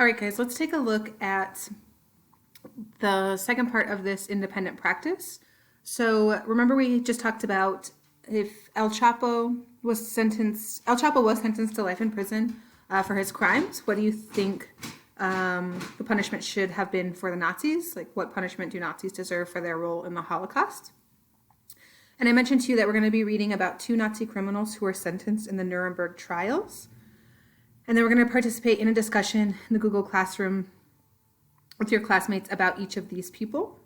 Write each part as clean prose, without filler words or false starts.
All right, guys, let's take a look at the second part of this independent practice. So remember we just talked about if El Chapo was sentenced to life in prison for his crimes. What do you think the punishment should have been for the Nazis? Like, what punishment do Nazis deserve for their role in the Holocaust? And I mentioned to you that we're going to be reading about 2 Nazi criminals who were sentenced in the Nuremberg trials. And then we're going to participate in a discussion in the Google Classroom with your classmates about each of these people.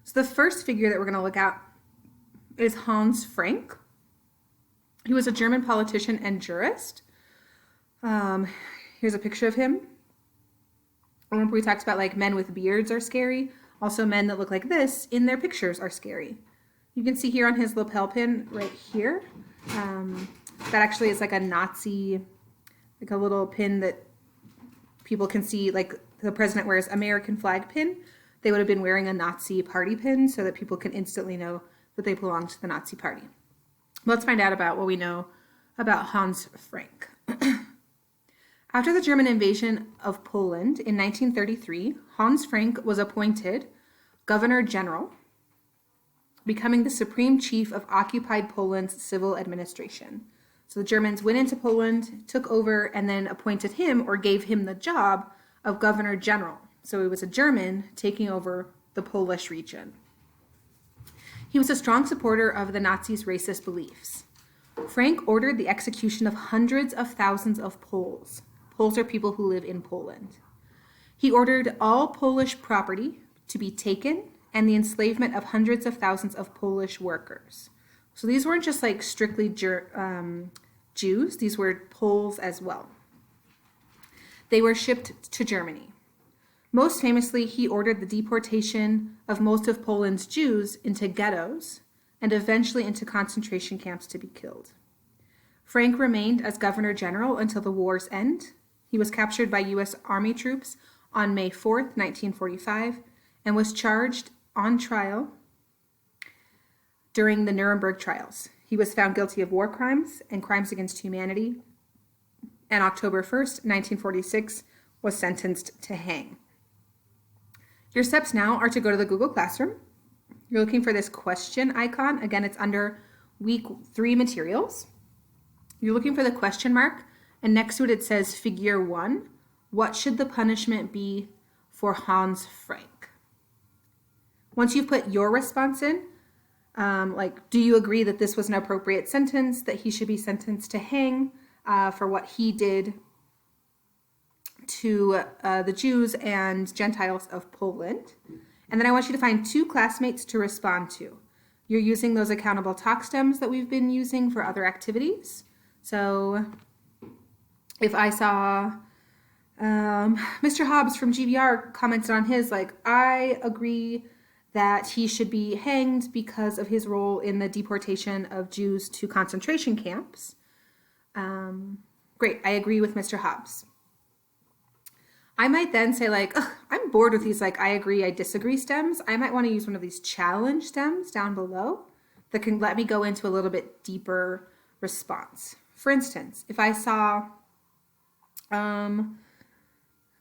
So the first figure that we're going to look at is Hans Frank. He was a German politician and jurist. Here's a picture of him. Remember we talked about like men with beards are scary. Also men that look like this in their pictures are scary. You can see here on his lapel pin right here, that actually is like a Nazi, like a little pin that people can see, like the president wears American flag pin. They would have been wearing a Nazi party pin so that people can instantly know that they belong to the Nazi party. Let's find out about what we know about Hans Frank. After the German invasion of Poland in 1933, Hans Frank was appointed Governor General, becoming the supreme chief of occupied Poland's civil administration. So the Germans went into Poland, took over, and then appointed him or gave him the job of Governor General. So he was a German taking over the Polish region. He was a strong supporter of the Nazis' racist beliefs. Frank ordered the execution of hundreds of thousands of Poles. Poles are people who live in Poland. He ordered all Polish property to be taken and the enslavement of hundreds of thousands of Polish workers. So these weren't just like strictly Jews, these were Poles as well. They were shipped to Germany. Most famously, he ordered the deportation of most of Poland's Jews into ghettos and eventually into concentration camps to be killed. Frank remained as Governor General until the war's end. He was captured by U.S. Army troops on May 4th, 1945, and was charged on trial during the Nuremberg trials. He was found guilty of war crimes and crimes against humanity, and October 1st, 1946, was sentenced to hang. Your steps now are to go to the Google Classroom. You're looking for this question icon. Again, it's under week 3 materials. You're looking for the question mark, and next to it, it says figure 1. What should the punishment be for Hans Frank? Once you've put your response in, like, do you agree that this was an appropriate sentence, that he should be sentenced to hang for what he did to the Jews and Gentiles of Poland? And then I want you to find 2 classmates to respond to. You're using those accountable talk stems that we've been using for other activities. So if I saw Mr. Hobbs from GVR commented on his, like, I agree that he should be hanged because of his role in the deportation of Jews to concentration camps. Great, I agree with Mr. Hobbs. I might then say, like, I'm bored with these, like, I agree, I disagree stems. I might want to use one of these challenge stems down below that can let me go into a little bit deeper response. For instance, if I saw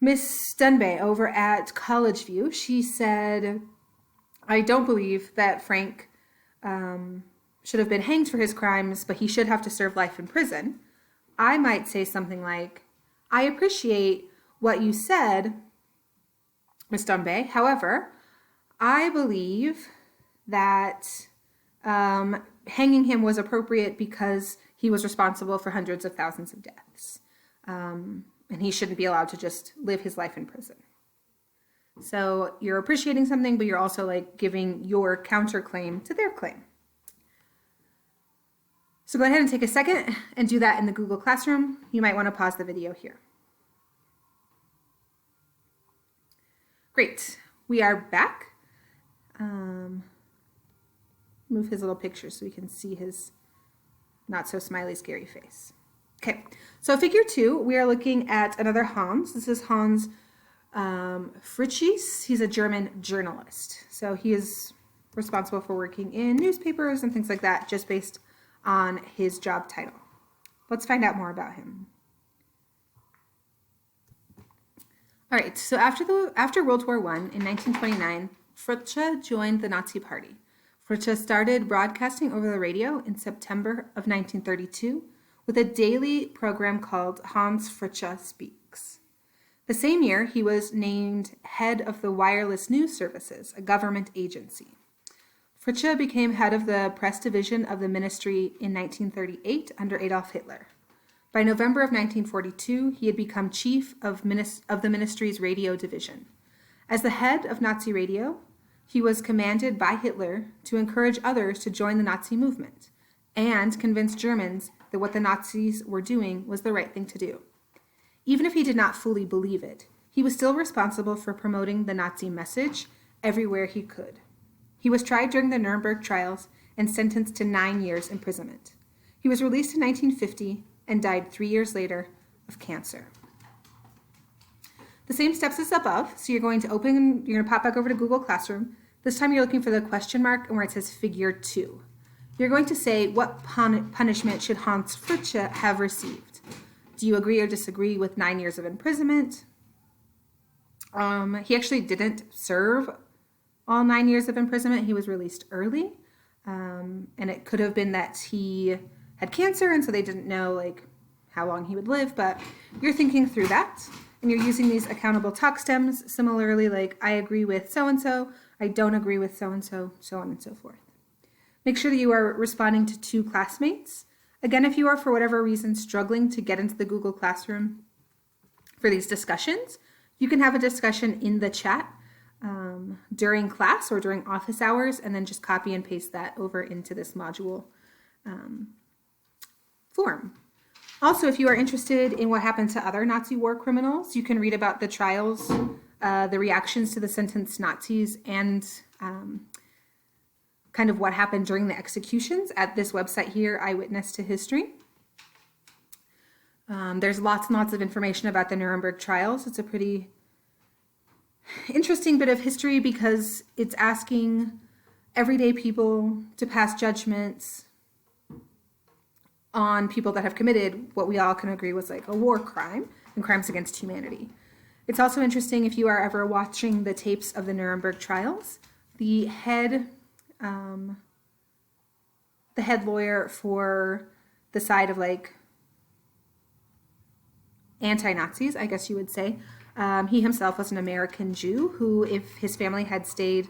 Miss Dunbay over at College View, she said, I don't believe that Frank should have been hanged for his crimes, but he should have to serve life in prison. I might say something like, I appreciate what you said, Miss Dunbay. However, I believe that hanging him was appropriate because he was responsible for hundreds of thousands of deaths. And he shouldn't be allowed to just live his life in prison. So you're appreciating something, but you're also like giving your counterclaim to their claim. So go ahead and take a second and do that in the Google Classroom. You might want to pause the video here. Great, we are back. Move his little picture so we can see his not so smiley, scary face. Okay, so figure 2, we are looking at another Hans. This is Hans Fritzsche. He's a German journalist. So he is responsible for working in newspapers and things like that, just based on his job title. Let's find out more about him. All right, so after World War I in 1929, Fritzsche joined the Nazi Party. Fritzsche started broadcasting over the radio in September of 1932 with a daily program called Hans Fritzsche Speaks. The same year, he was named head of the Wireless News Services, a government agency. Fritzsche became head of the press division of the ministry in 1938 under Adolf Hitler. By November of 1942, he had become chief of the ministry's radio division. As the head of Nazi radio, he was commanded by Hitler to encourage others to join the Nazi movement and convince Germans that what the Nazis were doing was the right thing to do. Even if he did not fully believe it, he was still responsible for promoting the Nazi message everywhere he could. He was tried during the Nuremberg trials and sentenced to 9 years imprisonment. He was released in 1950 and died 3 years later of cancer. The same steps as above, so you're going to pop back over to Google Classroom. This time you're looking for the question mark and where it says figure 2. You're going to say, what punishment should Hans Fritzsche have received? Do you agree or disagree with 9 years of imprisonment? He actually didn't serve all 9 years of imprisonment. He was released early, and it could have been that he had cancer, and so they didn't know how long he would live, but you're thinking through that, and you're using these accountable talk stems, similarly I agree with so-and-so, I don't agree with so-and-so, so on and so forth. Make sure that you are responding to 2 classmates. Again, if you are for whatever reason struggling to get into the Google Classroom for these discussions, you can have a discussion in the chat during class or during office hours, and then just copy and paste that over into this module form. Also, if you are interested in what happened to other Nazi war criminals, you can read about the trials, the reactions to the sentenced Nazis, and kind of what happened during the executions at this website here, Eyewitness to History. There's lots and lots of information about the Nuremberg trials. It's a pretty interesting bit of history because it's asking everyday people to pass judgments on people that have committed what we all can agree was a war crime and crimes against humanity. It's also interesting if you are ever watching the tapes of the Nuremberg trials, the head lawyer for the side of anti-Nazis, I guess you would say, he himself was an American Jew who, if his family had stayed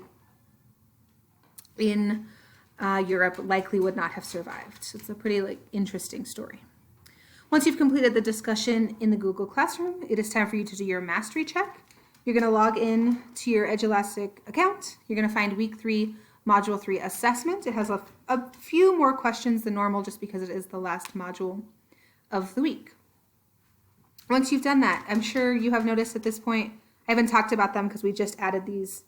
in Europe, likely would not have survived. So it's a pretty interesting story. Once you've completed the discussion in the Google Classroom, it is time for you to do your mastery check. You're going to log in to your Edulastic account. You're going to find Week 3, Module 3 Assessment. It has a few more questions than normal just because it is the last module of the week. Once you've done that, I'm sure you have noticed at this point, I haven't talked about them because we just added these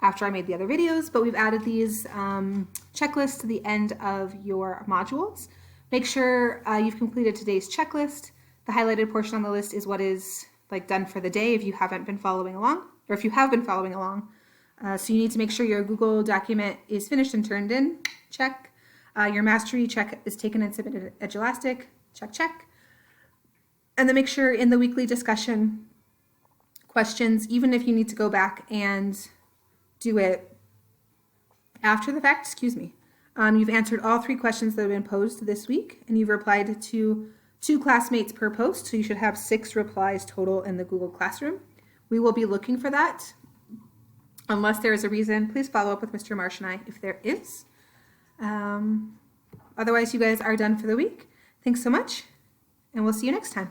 after I made the other videos, but we've added these checklists to the end of your modules. Make sure you've completed today's checklist. The highlighted portion on the list is what is done for the day if you haven't been following along, or if you have been following along. So you need to make sure your Google document is finished and turned in. Check. Your mastery check is taken and submitted at Edulastic. Check, check. And then make sure in the weekly discussion questions, even if you need to go back and do it after the fact, you've answered all 3 questions that have been posed this week, and you've replied to 2 classmates per post, so you should have 6 replies total in the Google Classroom. We will be looking for that. Unless there is a reason, please follow up with Mr. Marsh and I if there is. Otherwise, you guys are done for the week. Thanks so much, and we'll see you next time.